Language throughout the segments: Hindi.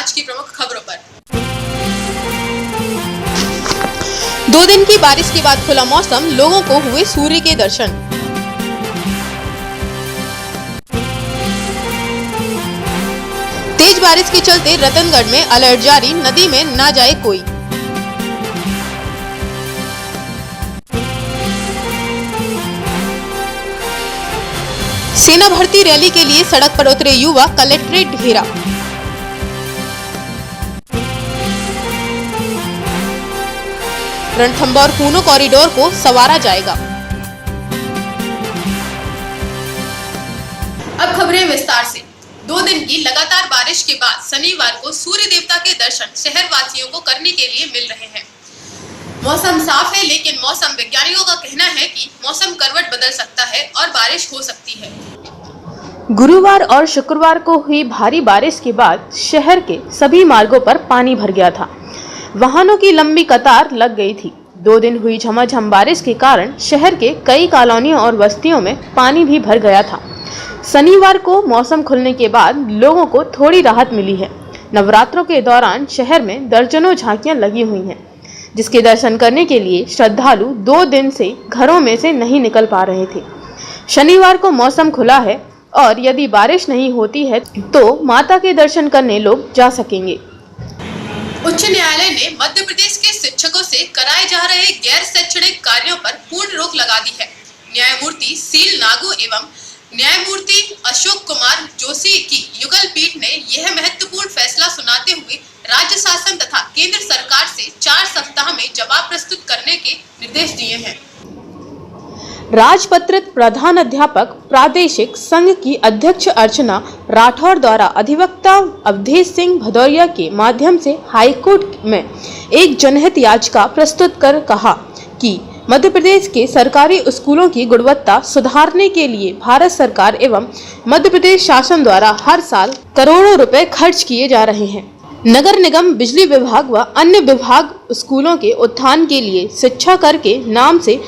आज की प्रमुख खबरों पर। 2 दिन की बारिश के बाद खुला मौसम, लोगों को हुए सूर्य के दर्शन। तेज बारिश के चलते रतनगढ़ में अलर्ट जारी, नदी में ना जाए कोई। सेना भर्ती रैली के लिए सड़क पर उतरे युवा, कलेक्ट्रेट घेरा। रणथंभौर कूनो कॉरिडोर को संवारा जाएगा। अब खबरें विस्तार से। 2 दिन की लगातार बारिश के बाद शनिवार को सूर्य देवता के दर्शन शहर वासियों को करने के लिए मिल रहे हैं। मौसम साफ है, लेकिन मौसम वैज्ञानिकों का कहना है कि मौसम करवट बदल सकता है और बारिश हो सकती है। गुरुवार और शुक्रवार को हुई भारी बारिश के बाद शहर के सभी मार्गों पर पानी भर गया था। वाहनों की लंबी कतार लग गई थी। 2 दिन हुई झमाझम बारिश के कारण शहर के कई कॉलोनियों और बस्तियों में पानी भी भर गया था। शनिवार को मौसम खुलने के बाद लोगों को थोड़ी राहत मिली है। नवरात्रों के दौरान शहर में दर्जनों झांकियां लगी हुई हैं, जिसके दर्शन करने के लिए श्रद्धालु 2 दिन से घरों में से नहीं निकल पा रहे थे। शनिवार को मौसम खुला है और यदि बारिश नहीं होती है तो माता के दर्शन करने लोग जा सकेंगे। उच्च न्यायालय ने मध्य प्रदेश के शिक्षकों से कराए जा रहे गैर शैक्षणिक कार्यों पर पूर्ण रोक लगा दी है। न्यायमूर्ति सील नागू एवं न्यायमूर्ति अशोक कुमार जोशी की युगल पीठ ने यह महत्वपूर्ण फैसला सुनाते हुए राज्य शासन तथा केंद्र सरकार से 4 सप्ताह में जवाब प्रस्तुत करने के निर्देश दिए हैं। राजपत्रित प्रधान अध्यापक प्रादेशिक संघ की अध्यक्ष अर्चना राठौर द्वारा अधिवक्ता अवधेश सिंह भदौरिया के माध्यम से हाईकोर्ट में एक जनहित याचिका प्रस्तुत कर कहा कि मध्य प्रदेश के सरकारी स्कूलों की गुणवत्ता सुधारने के लिए भारत सरकार एवं मध्य प्रदेश शासन द्वारा हर साल करोड़ों रुपए खर्च किए जा रहे हैं। नगर निगम, बिजली विभाग व अन्य विभाग स्कूलों के उत्थान के लिए शिक्षा कर के नाम से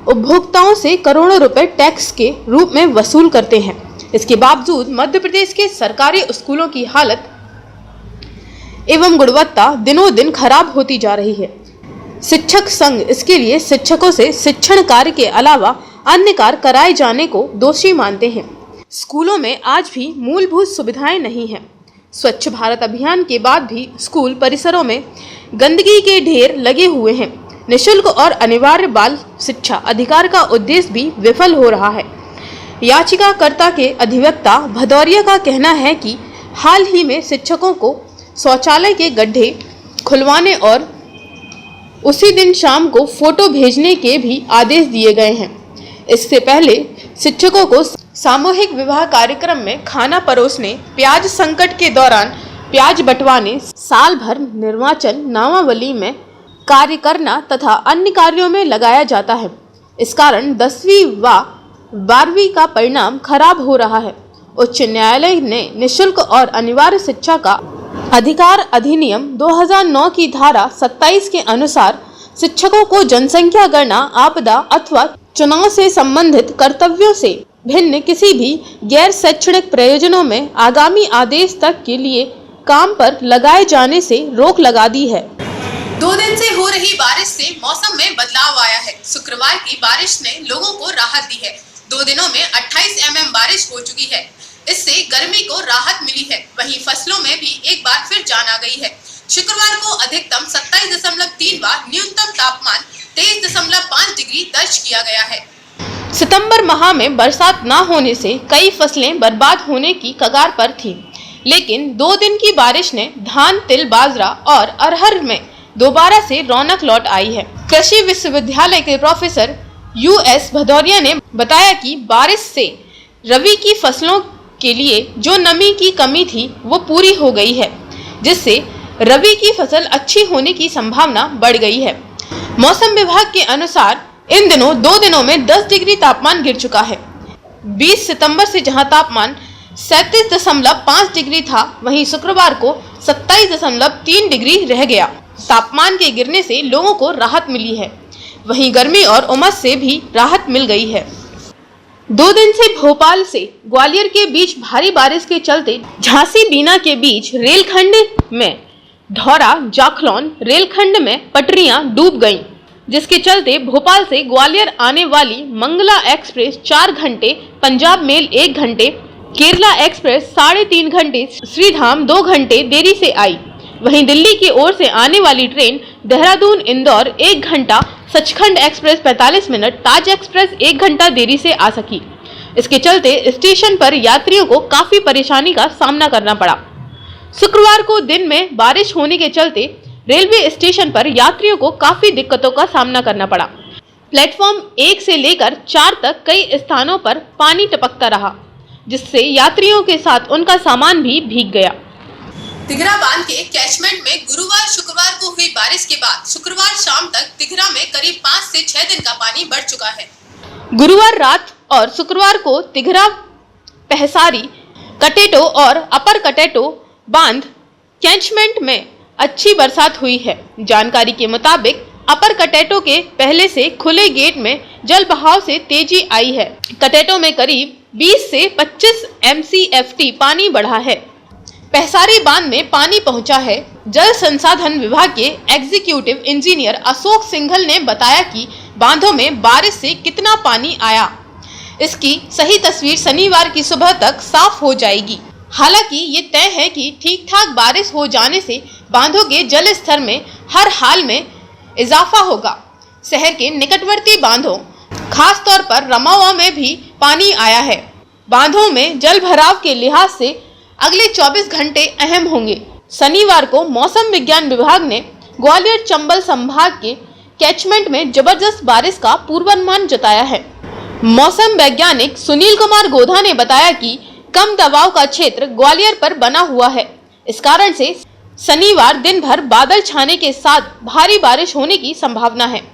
उपभोक्ताओं से करोड़ों रुपए टैक्स के रूप में वसूल करते हैं। इसके बावजूद मध्य प्रदेश के सरकारी स्कूलों की हालत एवं गुणवत्ता दिनों दिन खराब होती जा रही है। शिक्षक संघ इसके लिए शिक्षकों से शिक्षण कार्य के अलावा अन्य कार्य कराए जाने को दोषी मानते हैं। स्कूलों में आज भी मूलभूत सुविधाएं नहीं हैं। स्वच्छ भारत अभियान के बाद भी स्कूल परिसरों में गंदगी के ढेर लगे हुए हैं। निःशुल्क और अनिवार्य बाल शिक्षा अधिकार का उद्देश्य भी विफल हो रहा है। याचिकाकर्ता के अधिवक्ता भदौरिया का कहना है कि हाल ही में शिक्षकों को शौचालय के गड्ढे खुलवाने और उसी दिन शाम को फोटो भेजने के भी आदेश दिए गए हैं। इससे पहले शिक्षकों को सामूहिक विवाह कार्यक्रम में खाना परोसने, प्याज संकट के दौरान प्याज बंटवाने, साल भर निर्वाचन नामावली में कार्य करना तथा अन्य कार्यों में लगाया जाता है। इस कारण 10वीं व 12वीं का परिणाम खराब हो रहा है। उच्च न्यायालय ने निःशुल्क और अनिवार्य शिक्षा का अधिकार अधिनियम 2009 की धारा 27 के अनुसार शिक्षकों को जनसंख्या गणना, आपदा अथवा चुनाव से संबंधित कर्तव्यों से भिन्न किसी भी गैर शैक्षणिक प्रयोजनों में आगामी आदेश तक के लिए काम पर लगाए जाने से रोक लगा दी है। 2 दिन से हो रही बारिश से मौसम में बदलाव आया है। शुक्रवार की बारिश ने लोगों को राहत दी है। 2 दिनों में 28 mm बारिश हो चुकी है। इससे गर्मी को राहत मिली है। वहीं फसलों में भी एक बार फिर जान आ गई है। शुक्रवार को अधिकतम 27.3 व न्यूनतम तापमान 23.5 डिग्री दर्ज किया गया है। सितंबर माह में बरसात न होने से कई फसलें बर्बाद होने की कगार पर थीं, लेकिन 2 दिन की बारिश ने धान, तिल, बाजरा और अरहर में दोबारा से रौनक लौट आई है। कृषि विश्वविद्यालय के प्रोफेसर US भदौरिया ने बताया कि बारिश से रबी की फसलों के लिए जो नमी की कमी थी वो पूरी हो गई है, जिससे रबी की फसल अच्छी होने की संभावना बढ़ गई है। मौसम विभाग के अनुसार इन दिनों 2 दिनों में 10 डिग्री तापमान गिर चुका है। 20 सितंबर से जहां तापमान 37.5 डिग्री था, वहीं शुक्रवार को 27.3 डिग्री रह गया। तापमान के गिरने से लोगों को राहत मिली है। वहीं गर्मी और उमस से भी राहत मिल गई है। 2 दिन से भोपाल से ग्वालियर के बीच भारी बारिश के चलते झांसी बीना के बीच रेलखंड में धौरा जाखलौन रेलखंड में पटरियां डूब गईं, जिसके चलते भोपाल से ग्वालियर आने वाली मंगला एक्सप्रेस 4 घंटे, पंजाब मेल 1 घंटे, केरला एक्सप्रेस 3.5 घंटे, श्रीधाम 2 घंटे देरी से आई। वहीं दिल्ली की ओर से आने वाली ट्रेन देहरादून इंदौर 1 घंटा, सचखंड एक्सप्रेस 45 मिनट, ताज एक्सप्रेस 1 घंटा देरी से आ सकी। इसके चलते स्टेशन पर यात्रियों को काफी परेशानी का सामना करना पड़ा। शुक्रवार को दिन में बारिश होने के चलते रेलवे स्टेशन पर यात्रियों को काफी दिक्कतों का सामना करना पड़ा। प्लेटफॉर्म 1 से लेकर 4 तक कई स्थानों पर पानी टपकता रहा, जिससे यात्रियों के साथ उनका सामान भी भीग गया। तिघरा बांध के कैचमेंट में गुरुवार शुक्रवार को हुई बारिश के बाद शुक्रवार शाम तक तिघरा में करीब 5 से 6 दिन का पानी बढ़ चुका है। गुरुवार रात और शुक्रवार को तिघरा, पहसारी, कटेटो और अपर कटेटो बांध कैचमेंट में अच्छी बरसात हुई है। जानकारी के मुताबिक अपर कटेटो के पहले से खुले गेट में जल बहाव से तेजी आई है। कटेटो में करीब 20 से 25 MCFT पानी बढ़ा है। पहसारी बांध में पानी पहुंचा है। जल संसाधन विभाग के एग्जीक्यूटिव इंजीनियर अशोक सिंघल ने बताया कि बांधों में बारिश से कितना पानी आया, इसकी सही तस्वीर शनिवार की सुबह तक साफ हो जाएगी। हालांकि ये तय है कि ठीक ठाक बारिश हो जाने से बांधों के जल स्तर में हर हाल में इजाफा होगा। शहर के निकटवर्ती बांधों, खास तौर पर रमावा में भी पानी आया है। बांधों में जल भराव के लिहाज से अगले 24 घंटे अहम होंगे। शनिवार को मौसम विज्ञान विभाग ने ग्वालियर चंबल संभाग के कैचमेंट में जबरदस्त बारिश का पूर्वानुमान जताया है। मौसम वैज्ञानिक सुनील कुमार गोधा ने बताया कि कम दबाव का क्षेत्र ग्वालियर पर बना हुआ है। इस कारण से शनिवार दिन भर बादल छाने के साथ भारी बारिश होने की संभावना है।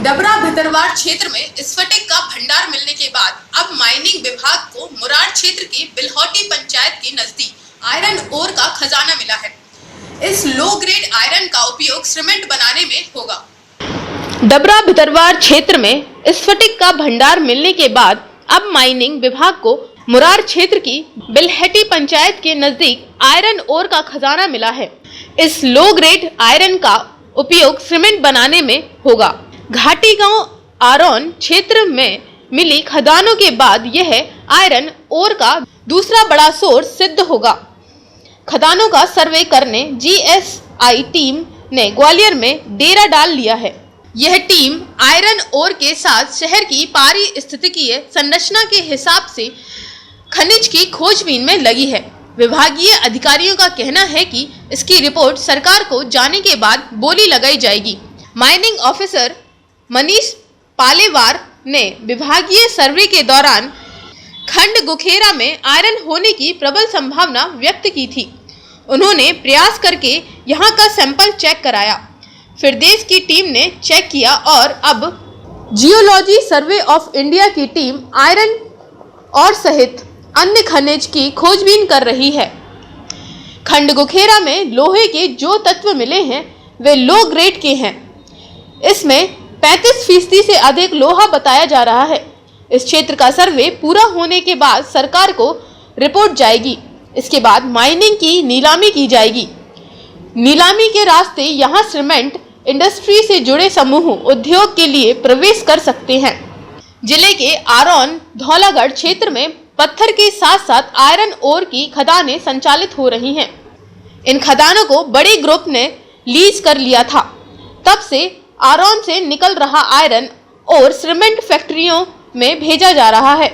डबरा भितरवाड़ क्षेत्र में स्फटिक का भंडार मिलने के बाद अब माइनिंग विभाग को मुरार क्षेत्र की बिलहौटी पंचायत के नजदीक आयरन ओर का खजाना मिला है। इस लो ग्रेड आयरन का उपयोग सीमेंट बनाने में होगा। डबरा भितरवाड़ क्षेत्र में स्फटिक का भंडार मिलने के बाद अब माइनिंग विभाग को मुरार क्षेत्र की बिलहटी पंचायत के नजदीक आयरन ओर का खजाना मिला है। इस लो ग्रेड आयरन का उपयोग सीमेंट बनाने में होगा। घाटी गांव आरोन क्षेत्र में मिली खदानों के बाद यह आयरन ओर का दूसरा बड़ा सोर्स सिद्ध होगा। खदानों का सर्वे करने GSI टीम ने ग्वालियर में डेरा डाल लिया है। यह टीम आयरन ओर के साथ शहर की पारिस्थितिकीय संरचना के हिसाब से खनिज की खोजबीन में लगी है। विभागीय अधिकारियों का कहना है कि इसकी रिपोर्ट सरकार को जाने के बाद बोली लगाई जाएगी। माइनिंग ऑफिसर मनीष पालेवार ने विभागीय सर्वे के दौरान खंड गुखेरा में आयरन होने की प्रबल संभावना व्यक्त की थी। उन्होंने प्रयास करके यहां का सैंपल चेक कराया। फिर देश की टीम ने चेक किया और अब जियोलॉजी सर्वे ऑफ इंडिया की टीम आयरन और सहित अन्य खनिज की खोजबीन कर रही है। खंड गुखेरा में लोहे के जो तत्व मिले हैं वे लो ग्रेड के हैं। इसमें 35% से अधिक लोहा बताया जा रहा है। इस क्षेत्र का सर्वे पूरा होने के बाद सरकार को रिपोर्ट जाएगी। इसके बाद माइनिंग की नीलामी की जाएगी। नीलामी के रास्ते यहां सीमेंट इंडस्ट्री से जुड़े समूह उद्योग के लिए प्रवेश कर सकते हैं। जिले के आरोन धौलागढ़ क्षेत्र में पत्थर के साथ साथ आयरन ओर की खदानें संचालित हो रही हैं। इन खदानों को बड़े ग्रुप ने लीज कर लिया था। तब से आरोन से निकल रहा आयरन और सीमेंट फैक्ट्रियों में भेजा जा रहा है।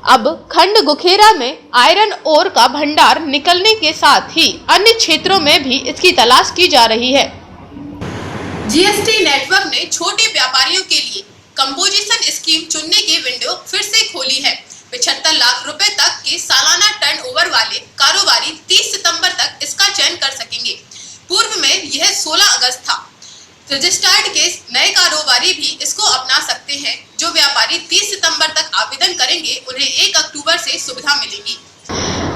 अब खंड गुखेरा में आयरन ओर का भंडार निकलने के साथ ही अन्य क्षेत्रों में भी इसकी तलाश की जा रही है। GST नेटवर्क ने छोटे व्यापारियों के लिए कंपोजिशन स्कीम चुनने की विंडो फिर से खोली है। 75 लाख रुपए तक के सालाना टर्नओवर वाले कारोबारी 30 सितंबर तक इसका चयन कर सकेंगे। पूर्व में यह 16 अगस्त था। रजिस्टर्ड के नए कारोबारी भी इसको अपना सकते हैं। जो व्यापारी 30 सितंबर तक आवेदन करेंगे उन्हें 1 अक्टूबर से सुविधा मिलेगी।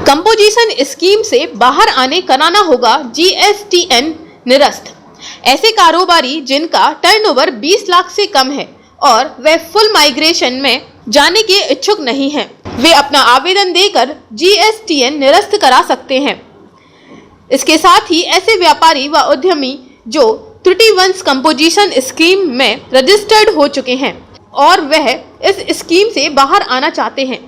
कंपोजिशन स्कीम से बाहर आने कराना होगा GSTN निरस्त। ऐसे कारोबारी जिनका टर्नओवर 20 लाख से कम है और वे फुल माइग्रेशन में जाने के इच्छुक नहीं हैं, वे अपना आवेदन देकर GSTN निरस्त करा सकते हैं। इसके साथ ही ऐसे व्यापारी व उद्यमी जो त्रुटिवंश कंपोजिशन स्कीम में रजिस्टर्ड हो चुके हैं और वह इस स्कीम से बाहर आना चाहते हैं,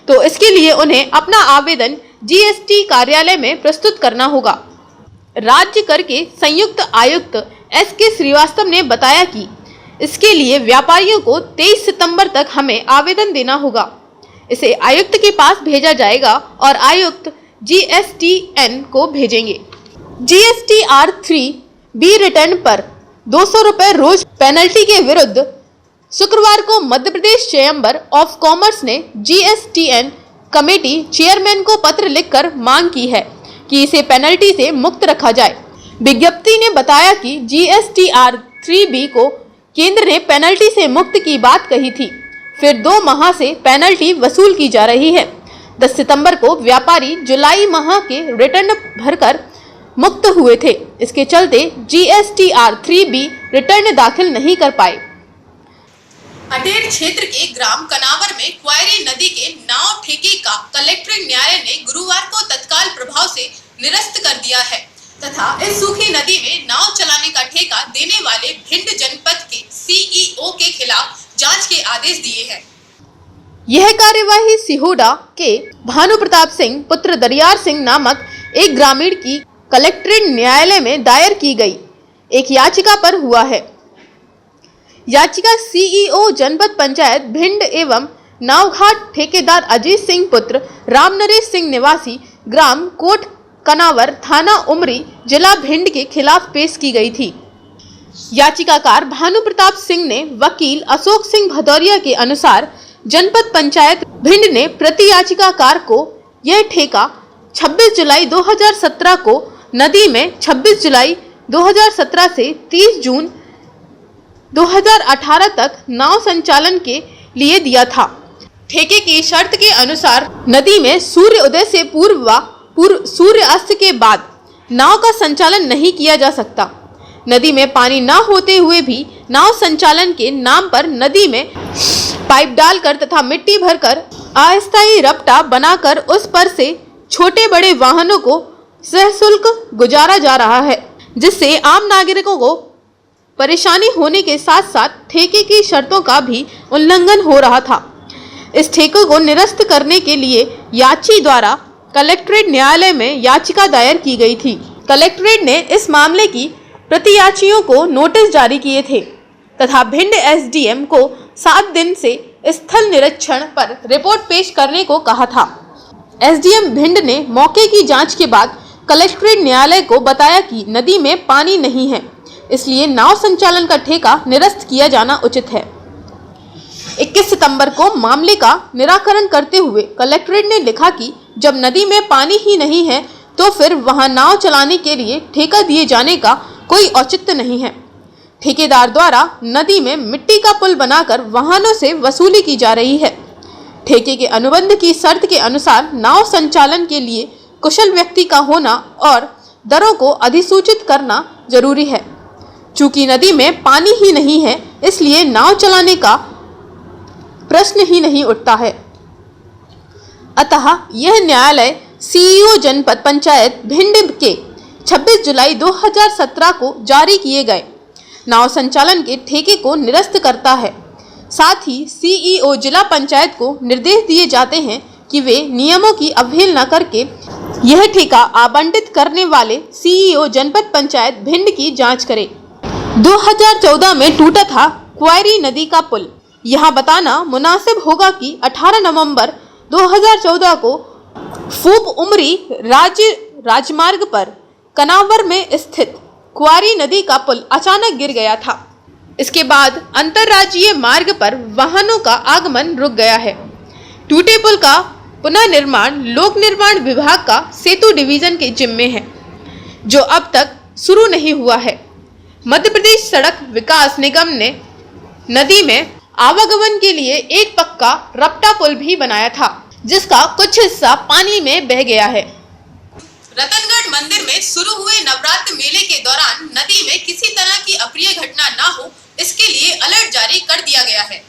तो इसके लिए उन्हें अपना आवेदन GST कार्यालय में प्रस्तुत करना होगा। राज्य कर के संयुक्त आयुक्त SK श्रीवास्तव ने बताया कि इसके लिए व्यापारियों को 23 सितंबर तक हमें आवेदन देना होगा। इसे आयुक्त के पास भेजा जाएगा और आयुक्त GSTN को भेजेंगे। GSTR-3B रिटर्न पर 200 रुपए रोज पेनल्टी के विरुद्ध शुक्रवार को Madhya Pradesh chamber of commerce ने GSTN कमेटी चेयरमैन को पत्र लिखकर मांग की है कि इसे पेनल्टी से मुक्त रखा जाए। विज्ञप्ति ने बताया कि GSTR-3B को केंद्र ने पेनल्टी से मुक्त की बात कही थी, फिर 2 माह से पेनल्टी वसूल की जा रही है। 10 सितंबर को व्यापारी जुलाई माह के रिटर्न भरकर मुक्त हुए थे। इसके चलते GSTR-3B रिटर्न दाखिल नहीं कर पाए। अटेर क्षेत्र के ग्राम कनावर में क्वारी नदी के नाव ठेके का कलेक्ट्रेट न्यायालय ने गुरुवार को तत्काल प्रभाव से निरस्त कर दिया है तथा इस सूखी नदी में नाव चलाने का ठेका देने वाले भिंड जनपद के CEO के खिलाफ जांच के आदेश दिए हैं। यह कार्यवाही सिहोड़ा के भानु प्रताप सिंह पुत्र दरियार सिंह नामक एक ग्रामीण की कलेक्ट्रेट न्यायालय में दायर की गई एक याचिका पर हुआ है। याचिका CEO जनपद पंचायत भिंड एवं नावघाट ठेकेदार अजीत सिंह पुत्र रामनरेश सिंह निवासी ग्राम कोट कनावर थाना उमरी जिला भिंड के खिलाफ पेश की गई थी। याचिकाकार भानु प्रताप सिंह ने वकील अशोक सिंह भदौरिया के अनुसार जनपद पंचायत भिंड ने प्रति याचिकाकार को यह ठेका 26 जुलाई 2017 को नदी में 26 जुलाई 2017 से 30 जून 2018 तक नाव संचालन के लिए दिया था। ठेके की शर्त के अनुसार नदी में सूर्य उदय से पूर्व व सूर्य अस्त के बाद नाव का संचालन नहीं किया जा सकता। नदी में पानी न होते हुए भी नाव संचालन के नाम पर नदी में पाइप डालकर तथा मिट्टी भरकर अस्थायी रपटा बनाकर उस पर से छोटे बड़े वाहनों को सशुल्क गुजारा जा रहा है, जिससे आम नागरिकों को परेशानी होने के साथ साथ ठेके की शर्तों का भी उल्लंघन हो रहा था। इस ठेके को निरस्त करने के लिए याची द्वारा कलेक्ट्रेट न्यायालय में याचिका दायर की गई थी। कलेक्ट्रेट ने इस मामले की प्रतियाचियों को नोटिस जारी किए थे तथा भिंड SDM को 7 दिन से स्थल निरीक्षण पर रिपोर्ट पेश करने को कहा था। SDM भिंड ने मौके की जांच के बाद कलेक्ट्रेट न्यायालय को बताया कि नदी में पानी नहीं है, इसलिए नाव संचालन का ठेका निरस्त किया जाना उचित है। 21 सितंबर को मामले का निराकरण करते हुए कलेक्ट्रेट ने लिखा कि जब नदी में पानी ही नहीं है तो फिर वहां नाव चलाने के लिए ठेका दिए जाने का कोई औचित्य नहीं है। ठेकेदार द्वारा नदी में मिट्टी का पुल बनाकर वाहनों से वसूली की जा रही है। ठेके के अनुबंध की शर्त के अनुसार नाव संचालन के लिए कुशल व्यक्ति का होना और दरों को अधिसूचित करना जरूरी है। चूंकि नदी में पानी ही नहीं है, इसलिए नाव चलाने का प्रश्न ही नहीं उठता है। अतः यह न्यायालय CEO जनपद पंचायत भिंड के 26 जुलाई 2017 को जारी किए गए नाव संचालन के ठेके को निरस्त करता है। साथ ही CEO जिला पंचायत को निर्देश दिए जाते हैं कि वे नियमों की अवहेलना करके यह ठेका आवंटित करने वाले CEO जनपद पंचायत भिंड की जांच करें। 2014 में टूटा था क्वारी नदी का पुल। यहाँ बताना मुनासिब होगा कि 18 नवंबर 2014 को फूप उमरी राज्य राजमार्ग पर कनावर में स्थित क्वारी नदी का पुल अचानक गिर गया था। इसके बाद अंतर्राज्यीय मार्ग पर वाहनों का आगमन रुक गया है। टूटे पुल का पुनः निर्माण लोक निर्माण विभाग का सेतु डिवीजन के जिम्मे है, जो अब तक शुरू नहीं हुआ है। मध्य प्रदेश सड़क विकास निगम ने नदी में आवागमन के लिए एक पक्का रपटा पुल भी बनाया था, जिसका कुछ हिस्सा पानी में बह गया है। रतनगढ़ मंदिर में शुरू हुए नवरात्र मेले के दौरान नदी में किसी तरह की अप्रिय घटना न हो, इसके लिए अलर्ट जारी कर दिया गया है।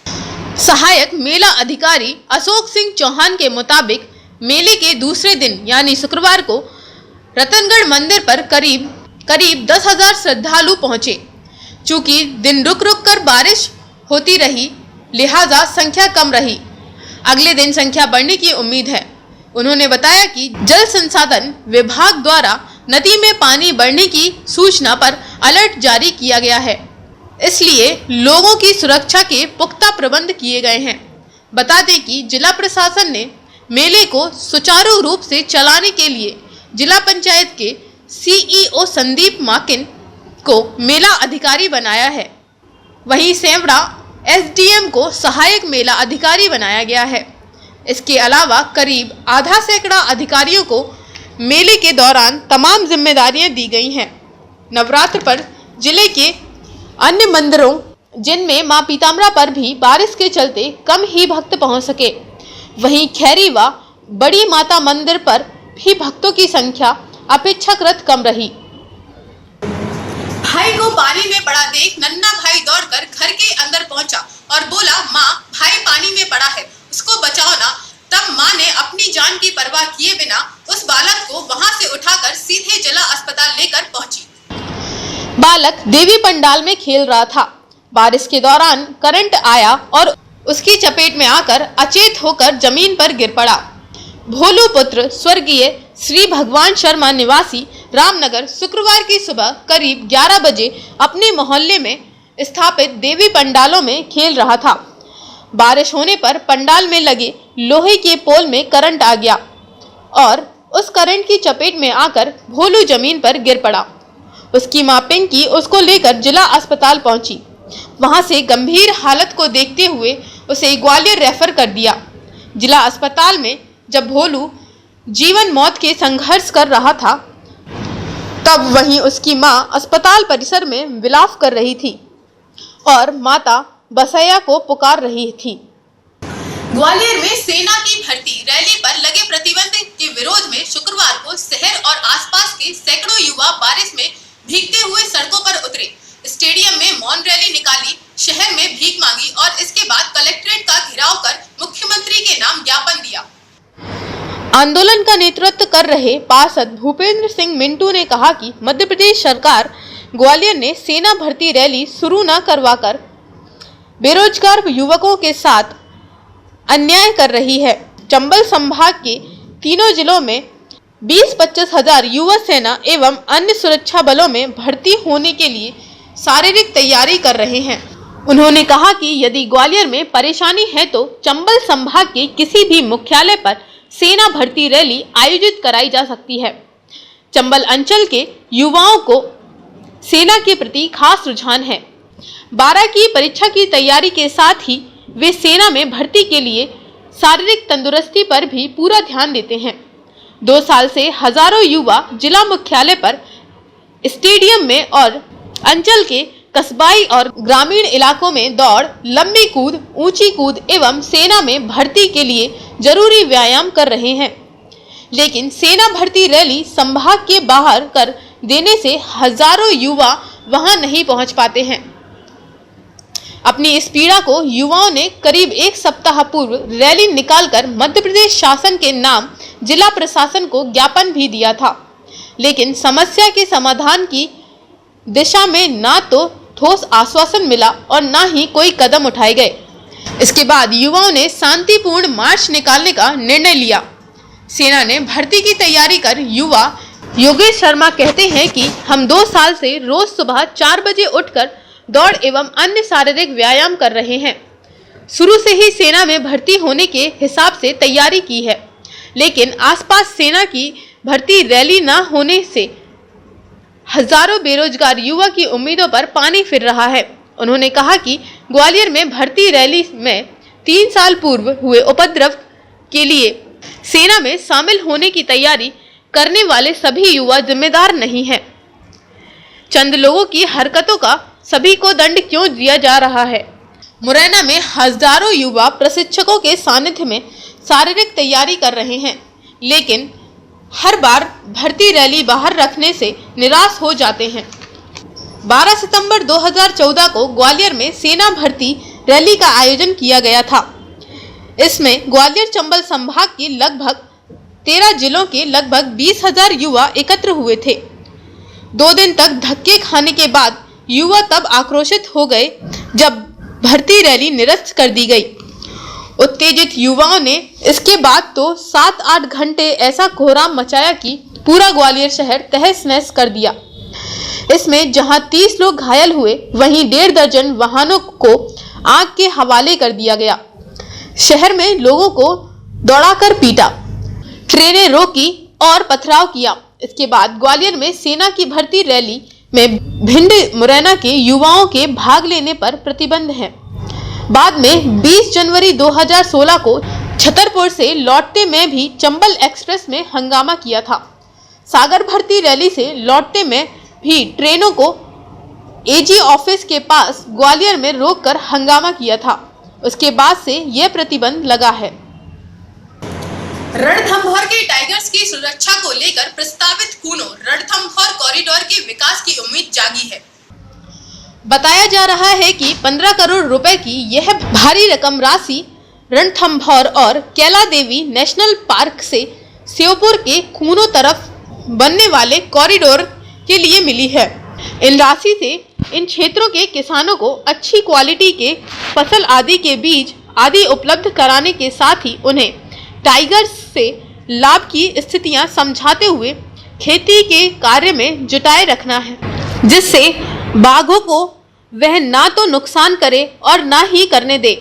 सहायक मेला अधिकारी अशोक सिंह चौहान के मुताबिक मेले के दूसरे दिन यानी शुक्रवार को रतनगढ़ मंदिर पर करीब 10,000 श्रद्धालु पहुंचे। चूंकि दिन रुक रुक कर बारिश होती रही, लिहाजा संख्या कम रही। अगले दिन संख्या बढ़ने की उम्मीद है। उन्होंने बताया कि जल संसाधन विभाग द्वारा नदी में पानी बढ़ने की सूचना पर अलर्ट जारी किया गया है, इसलिए लोगों की सुरक्षा के पुख्ता प्रबंध किए गए हैं। बता दें कि जिला प्रशासन ने मेले को सुचारू रूप से चलाने के लिए जिला पंचायत के सीईओ संदीप माकिन को मेला अधिकारी बनाया है। वहीं सेमड़ा एसडीएम को सहायक मेला अधिकारी बनाया गया है। इसके अलावा करीब आधा सैकड़ा अधिकारियों को मेले के दौरान तमाम जिम्मेदारियां दी गई हैं। नवरात्र पर जिले के अन्य मंदिरों जिनमें मां पीताम्बरा पर भी बारिश के चलते कम ही भक्त पहुंच सके, वहीं खैरी व बड़ी माता मंदिर पर भी भक्तों की संख्या अपेक्षाकृत कम रही। भाई को पानी में पड़ा देख नन्ना भाई दौड़कर घर के अंदर पहुंचा और बोला, माँ भाई पानी में पड़ा है, उसको बचाओ ना। तब माँ ने अपनी जान की परवाह किए बिना उस बालक को वहां से उठाकर सीधे जिला अस्पताल लेकर पहुंची। बालक देवी पंडाल में खेल रहा था। बारिश के दौरान करंट आया और उसकी चपेट में आकर अचेत होकर जमीन पर गिर पड़ा। भोलू पुत्र स्वर्गीय श्री भगवान शर्मा निवासी रामनगर शुक्रवार की सुबह करीब 11 बजे अपने मोहल्ले में स्थापित देवी पंडालों में खेल रहा था। बारिश होने पर पंडाल में लगे लोहे के पोल में करंट आ गया और उस करंट की चपेट में आकर भोलू जमीन पर गिर पड़ा। उसकी मां पिंकी उसको लेकर जिला अस्पताल पहुंची। वहां से गंभीर हालत को देखते हुए उसे ग्वालियर रेफर कर दिया। जिला अस्पताल में जब भोलू जीवन मौत के संघर्ष कर रहा था, तब वहीं उसकी मां अस्पताल परिसर में विलाप कर रही थी और माता बसैया को पुकार रही थी। ग्वालियर में सेना की भर्ती रैली पर लगे प्रतिबंध के विरोध में शुक्रवार को शहर और आसपास के सैकड़ों युवा बारिश में भीगते हुए सड़कों पर उतरे। स्टेडियम में मौन रैली निकाली, शहर में भीख मांगी और इसके बाद कलेक्ट्रेट का घेराव कर मुख्यमंत्री के नाम ज्ञापन दिया। आंदोलन का नेतृत्व कर रहे पार्षद भूपेंद्र सिंह मिंटू ने कहा कि मध्य प्रदेश सरकार ग्वालियर ने सेना भर्ती रैली शुरू न करवाकर बेरोजगार युवकों के साथ अन्याय कर रही है। चंबल संभाग के तीनों जिलों में 20-25 हजार युवा सेना एवं अन्य सुरक्षा बलों में भर्ती होने के लिए शारीरिक तैयारी कर रहे हैं। उन्होंने कहा कि यदि ग्वालियर में परेशानी है तो चंबल संभाग के किसी भी मुख्यालय पर सेना भर्ती रैली आयोजित कराई जा सकती है। चंबल अंचल के युवाओं को सेना के प्रति खास रुझान है। 12 की परीक्षा की तैयारी के साथ ही वे सेना में भर्ती के लिए शारीरिक तंदुरुस्ती पर भी पूरा ध्यान देते हैं। 2 साल से हजारों युवा जिला मुख्यालय पर, स्टेडियम में और अंचल के कस्बाई और ग्रामीण इलाकों में दौड़, लंबी कूद, ऊंची कूद एवं सेना में भर्ती के लिए जरूरी व्यायाम कर रहे हैं। लेकिन सेना भर्ती रैली संभाग के बाहर कर देने से हजारों युवा वहां नहीं पहुंच पाते हैं। अपनी इस पीड़ा को युवाओं ने करीब 1 सप्ताह पूर्व रैली निकालकर मध्य प्रदेश शासन के नाम जिला प्रशासन को ज्ञापन भी दिया था, लेकिन समस्या के समाधान की दिशा में ना तो ठोस आश्वासन मिला और ना ही कोई कदम उठाए गए। इसके बाद युवाओं ने शांतिपूर्ण मार्च निकालने का निर्णय लिया। सेना ने भर्ती की तैयारी कर युवा योगेश शर्मा कहते हैं कि हम 2 साल से रोज सुबह 4 बजे उठकर दौड़ एवं अन्य शारीरिक व्यायाम कर रहे हैं। शुरू से ही सेना में भर्ती होने के हिसाब से तैयारी की है, लेकिन आसपास सेना की भर्ती रैली न होने से हजारों बेरोजगार युवा की उम्मीदों पर पानी फिर रहा है। उन्होंने कहा कि ग्वालियर में भर्ती रैली में 3 साल पूर्व हुए उपद्रव के लिए सेना में शामिल होने की तैयारी करने वाले सभी युवा जिम्मेदार नहीं हैं। चंद लोगों की हरकतों का सभी को दंड क्यों दिया जा रहा है? मुरैना में हजारों युवा प्रशिक्षकों के सानिध्य में शारीरिक तैयारी कर रहे हैं, लेकिन हर बार भर्ती रैली बाहर रखने से निराश हो जाते हैं। 12 सितंबर 2014 को ग्वालियर में सेना भर्ती रैली का आयोजन किया गया था। इसमें ग्वालियर चंबल संभाग के लगभग 13 जिलों के लगभग 20,000 युवा एकत्र हुए थे। 2 दिन तक धक्के खाने के बाद युवा तब आक्रोशित हो गए जब भर्ती रैली निरस्त कर दी गई। उत्तेजित युवाओं ने इसके बाद तो 7-8 घंटे ऐसा कोहराम मचाया कि पूरा ग्वालियर शहर तहस नहस कर दिया। इसमें जहां 30 लोग घायल हुए, वहीं 1.5 दर्जन वाहनों को आग के हवाले कर दिया गया। शहर में लोगों को दौड़ाकर पीटा, ट्रेनें रोकी और पथराव किया। इसके बाद ग्वालियर में सेना की भर्ती रैली में भिंड मुरैना के युवाओं के भाग लेने पर प्रतिबंध है। बाद में 20 जनवरी 2016 को छतरपुर से लौटते में भी चंबल एक्सप्रेस में हंगामा किया था। सागर भर्ती रैली से लौटते में भी ट्रेनों को एजी ऑफिस के पास ग्वालियर में रोककर हंगामा किया था। उसके बाद से यह प्रतिबंध लगा है। रणथंभौर के टाइगर्स की सुरक्षा को लेकर प्रस्तावित कूनो रणथंभौर कॉरिडोर के विकास की उम्मीद जागी है। बताया जा रहा है कि 15 करोड़ रुपए की यह भारी रकम राशि रणथंभौर और कैला देवी नेशनल पार्क से श्योपुर के कूनो तरफ बनने वाले कॉरिडोर के लिए मिली है। इन राशि से इन क्षेत्रों के किसानों को अच्छी क्वालिटी के फसल आदि के बीज आदि उपलब्ध कराने के साथ ही उन्हें टाइगर्स से लाभ की स्थितियां समझाते हुए खेती के कार्य में जुटाए रखना है, जिससे बाघों को वह ना तो नुकसान करे और ना ही करने दे।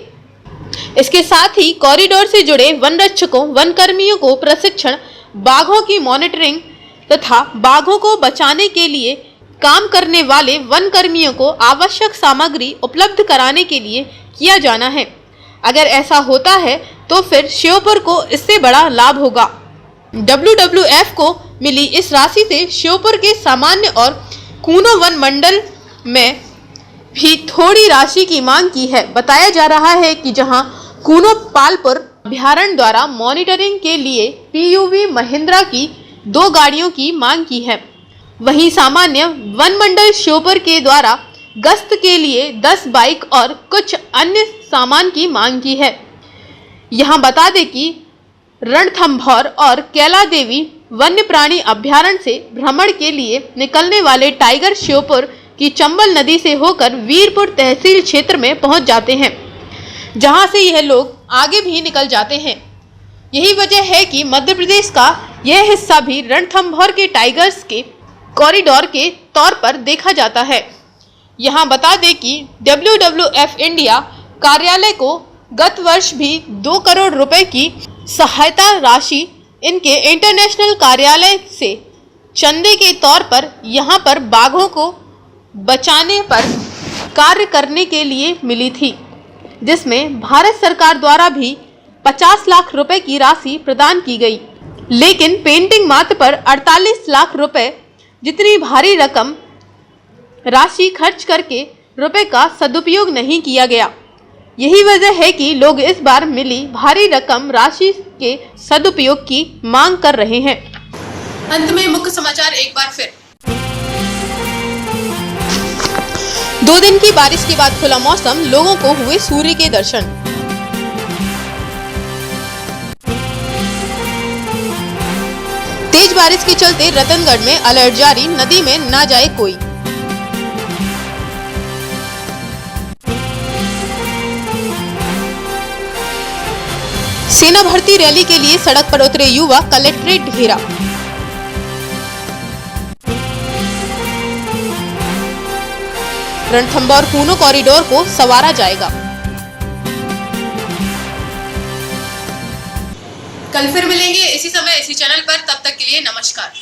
इसके साथ ही कॉरिडोर से जुड़े वन रक्षकों, वन कर्मियों को प्रशिक्षण, बाघों की मॉनिटरिंग तथा बाघों को बचाने के लिए काम करने वाले वन कर्मियों को आवश्यक सामग्री उपलब्ध कराने के लिए किया जाना है। अगर ऐसा होता है तो फिर श्योपुर को इससे बड़ा लाभ होगा। WWF को मिली इस राशि से श्योपुर के सामान्य और कूनो वन मंडल में भी थोड़ी राशि की मांग की है। बताया जा रहा है कि जहां कूनो पालपुर अभ्यारण्य द्वारा मॉनिटरिंग के लिए PUV महिंद्रा की 2 गाड़ियों की मांग की है, वहीं सामान्य वन मंडल श्योपुर के द्वारा गश्त के लिए 10 बाइक और कुछ अन्य सामान की मांग की है। यहां बता दें कि रणथंभौर और कैला देवी वन्य प्राणी अभ्यारण्य से भ्रमण के लिए निकलने वाले टाइगर श्योपुर की चंबल नदी से होकर वीरपुर तहसील क्षेत्र में पहुंच जाते हैं, जहां से यह लोग आगे भी निकल जाते हैं। यही वजह है कि मध्य प्रदेश का यह हिस्सा भी रणथंभौर के टाइगर्स के कॉरिडोर के तौर पर देखा जाता है। यहां बता दें कि WWF इंडिया कार्यालय को गत वर्ष भी 2 करोड़ रुपए की सहायता राशि इनके इंटरनेशनल कार्यालय से चंदे के तौर पर यहां पर बाघों को बचाने पर कार्य करने के लिए मिली थी, जिसमें भारत सरकार द्वारा भी 50 लाख रुपए की राशि प्रदान की गई। लेकिन पेंटिंग मात्र पर 48 लाख रुपए जितनी भारी रकम राशि खर्च करके रुपए का सदुपयोग नहीं किया गया। यही वजह है कि लोग इस बार मिली भारी रकम राशि के सदुपयोग की मांग कर रहे हैं। अंत में मुख्य समाचार एक बार फिर। 2 दिन की बारिश के बाद खुला मौसम, लोगों को हुए सूर्य के दर्शन। तेज बारिश के चलते रतनगढ़ में अलर्ट जारी, नदी में ना जाए कोई। सेना भर्ती रैली के लिए सड़क पर उतरे युवा, कलेक्ट्रेट घेरा। रणथंभौर कूनो कॉरिडोर को संवारा जाएगा। कल फिर मिलेंगे इसी समय इसी चैनल पर, तब तक के लिए नमस्कार।